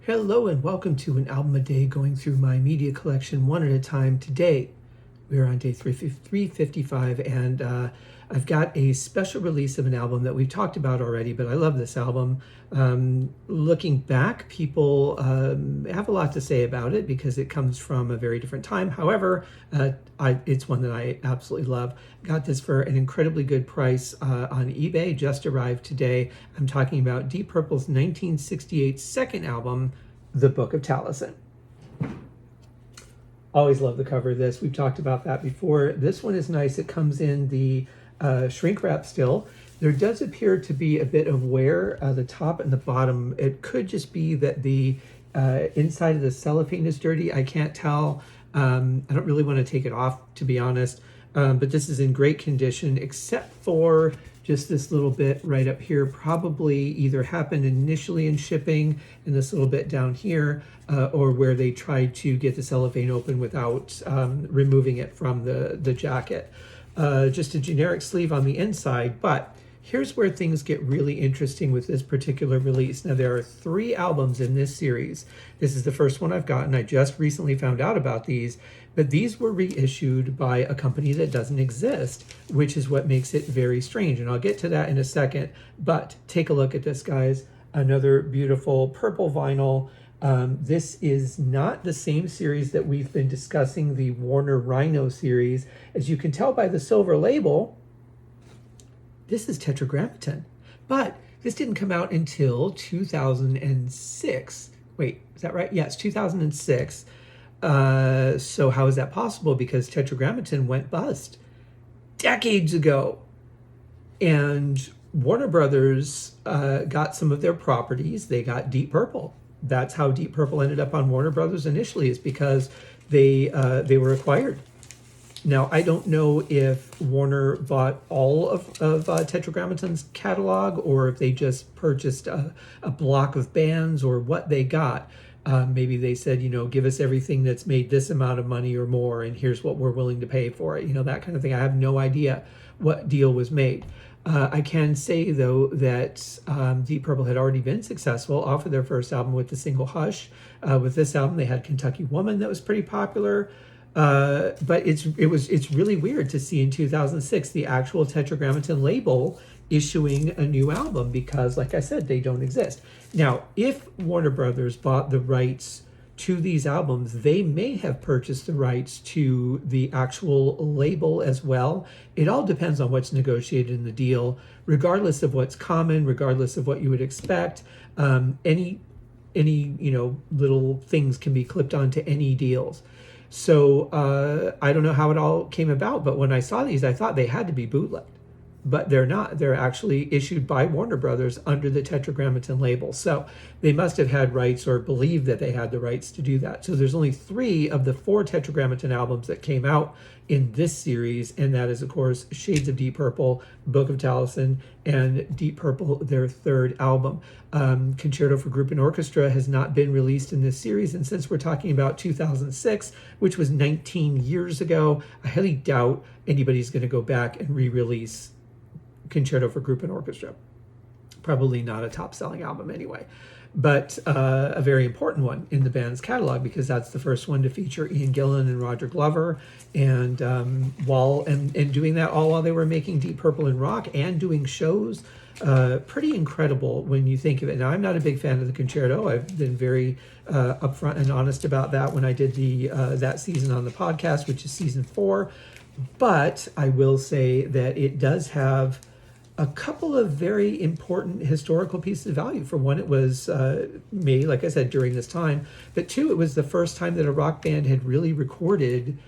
Hello and welcome to an album a day going through my media collection one at a time. Today we're on day 355 and I've got a special release of an album that we've talked about already, but I love this album. Looking back, people have a lot to say about it because it comes from a very different time. However, it's one that I absolutely love. Got this for an incredibly good price on eBay, just arrived today. I'm talking about Deep Purple's 1968 second album, The Book of Taliesyn. Always love the cover of this. We've talked about that before. This one is nice. It comes in the shrink wrap still. There does appear to be a bit of wear the top and the bottom. It could just be that the inside of the cellophane is dirty. I can't tell. I don't really want to take it off, to be honest. But this is in great condition, except for just this little bit right up here. Probably either happened initially in shipping and this little bit down here, or where they tried to get the cellophane open without removing it from the jacket. Just a generic sleeve on the inside, but here's where things get really interesting with this particular release. Now, there are 3 albums in this series. This is the first one I've gotten. I just recently found out about these, but these were reissued by a company that doesn't exist, which is what makes it very strange. And I'll get to that in a second, but take a look at this, guys. Another beautiful purple vinyl. This is not the same series that we've been discussing, the Warner Rhino series. As you can tell by the silver label, this is Tetragrammaton, but this didn't come out until 2006. Wait, is that right? Yes, 2006. So how is that possible? Because Tetragrammaton went bust decades ago. And Warner Brothers got some of their properties. They got Deep Purple. That's how Deep Purple ended up on Warner Brothers initially, is because they were acquired. Now, I don't know if Warner bought all of Tetragrammaton's catalog or if they just purchased a block of bands or what they got. Maybe they said, give us everything that's made this amount of money or more, and here's what we're willing to pay for it. That kind of thing. I have no idea what deal was made. I can say, though, that Deep Purple had already been successful off of their first album with the single Hush. With this album, they had Kentucky Woman that was pretty popular. But it's really weird to see in 2006 the actual Tetragrammaton label issuing a new album because, like I said, they don't exist. Now, if Warner Brothers bought the rights to these albums, they may have purchased the rights to the actual label as well. It all depends on what's negotiated in the deal. Regardless of what's common, regardless of what you would expect, any little things can be clipped onto any deals. So I don't know how it all came about, but when I saw these, I thought they had to be bootlegged. But they're not. They're actually issued by Warner Brothers under the Tetragrammaton label. So they must have had rights or believed that they had the rights to do that. So there's only 3 of the 4 Tetragrammaton albums that came out in this series, and that is, of course, Shades of Deep Purple, Book of Taliesyn, and Deep Purple, their 3rd album. Concerto for Group and Orchestra has not been released in this series, and since we're talking about 2006, which was 19 years ago, I highly doubt anybody's going to go back and re-release Concerto for Group and Orchestra. Probably not a top-selling album anyway, but a very important one in the band's catalog because that's the first one to feature Ian Gillan and Roger Glover, and doing that all while they were making Deep Purple and rock and doing shows. Pretty incredible when you think of it. Now, I'm not a big fan of the concerto. I've been very upfront and honest about that when I did that season on the podcast, which is season 4. But I will say that it does have a couple of very important historical pieces of value. For one, it was made, like I said, during this time. But 2, it was the first time that a rock band had really recorded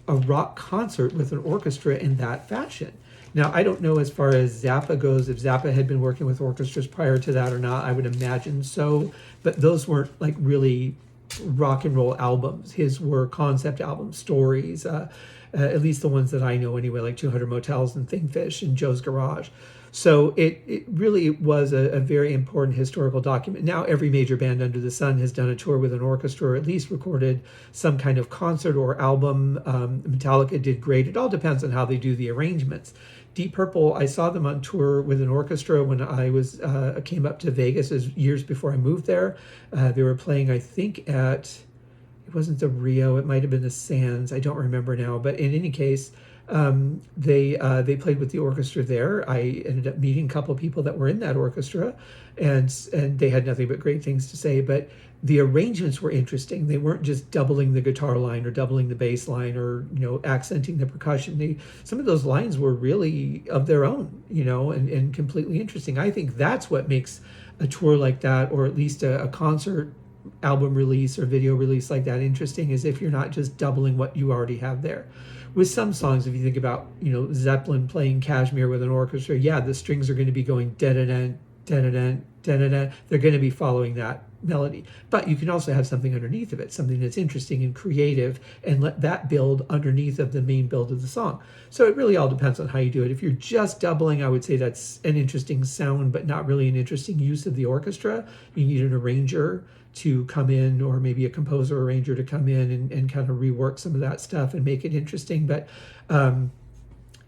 a rock concert with an orchestra in that fashion. Now, I don't know as far as Zappa goes, if Zappa had been working with orchestras prior to that or not. I would imagine so. But those weren't like really rock and roll albums. His were concept albums, stories, at least the ones that I know anyway, like 200 Motels and Thingfish and Joe's Garage. So it really was a very important historical document. Now every major band under the sun has done a tour with an orchestra or at least recorded some kind of concert or album. Metallica did great. It all depends on how they do the arrangements. Deep Purple, I saw them on tour with an orchestra when I was came up to Vegas as years before I moved there. They were playing, I think, at, it wasn't the Rio, it might have been the Sands, I don't remember now. But in any case, they played with the orchestra there. I ended up meeting a couple of people that were in that orchestra, and they had nothing but great things to say. But the arrangements were interesting. They weren't just doubling the guitar line or doubling the bass line or accenting the percussion. Some of those lines were really of their own, and completely interesting. I think that's what makes a tour like that, or at least a concert album release or video release like that interesting, is if you're not just doubling what you already have there. With some songs, if you think about Zeppelin playing Kashmir with an orchestra, yeah, the strings are going to be going da-da-da, da-da-da, da-da-da. They're going to be following that melody. But you can also have something underneath of it, something that's interesting and creative, and let that build underneath of the main build of the song. So it really all depends on how you do it. If you're just doubling, I would say that's an interesting sound, but not really an interesting use of the orchestra. You need an arranger to come in, or maybe a composer arranger to come in and kind of rework some of that stuff and make it interesting. But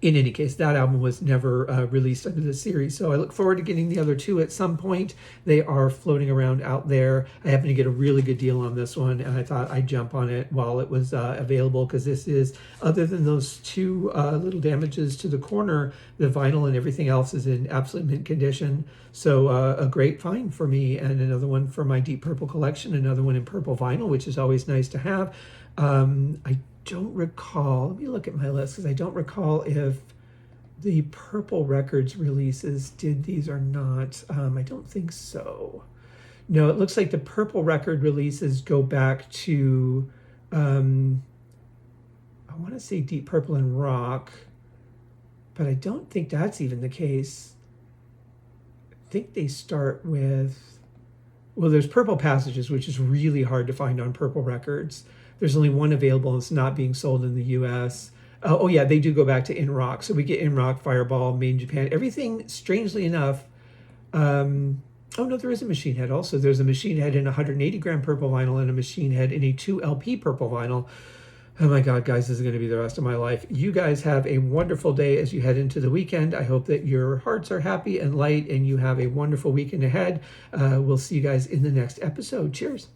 in any case, that album was never released under the series. So I look forward to getting the other two at some point. They are floating around out there. I happened to get a really good deal on this one, and I thought I'd jump on it while it was available, because this is, other than those two little damages to the corner, the vinyl and everything else is in absolute mint condition. So a great find for me, and another one for my Deep Purple collection, another one in purple vinyl, which is always nice to have. I don't recall, let me look at my list, because I don't recall if the Purple Records releases did these or not. I don't think so. No, it looks like the Purple Record releases go back to, I want to say Deep Purple and Rock, but I don't think that's even the case. I think they start with, well, there's Purple Passages, which is really hard to find on Purple Records. There's only one available, and it's not being sold in the US. Oh yeah, they do go back to In Rock. So we get In Rock, Fireball, Made in Japan. Everything, strangely enough, oh no, there is a Machine Head also. There's a Machine Head in 180 gram purple vinyl and a Machine Head in a 2 LP purple vinyl. Oh my God, guys, this is going to be the rest of my life. You guys have a wonderful day as you head into the weekend. I hope that your hearts are happy and light, and you have a wonderful weekend ahead. We'll see you guys in the next episode. Cheers.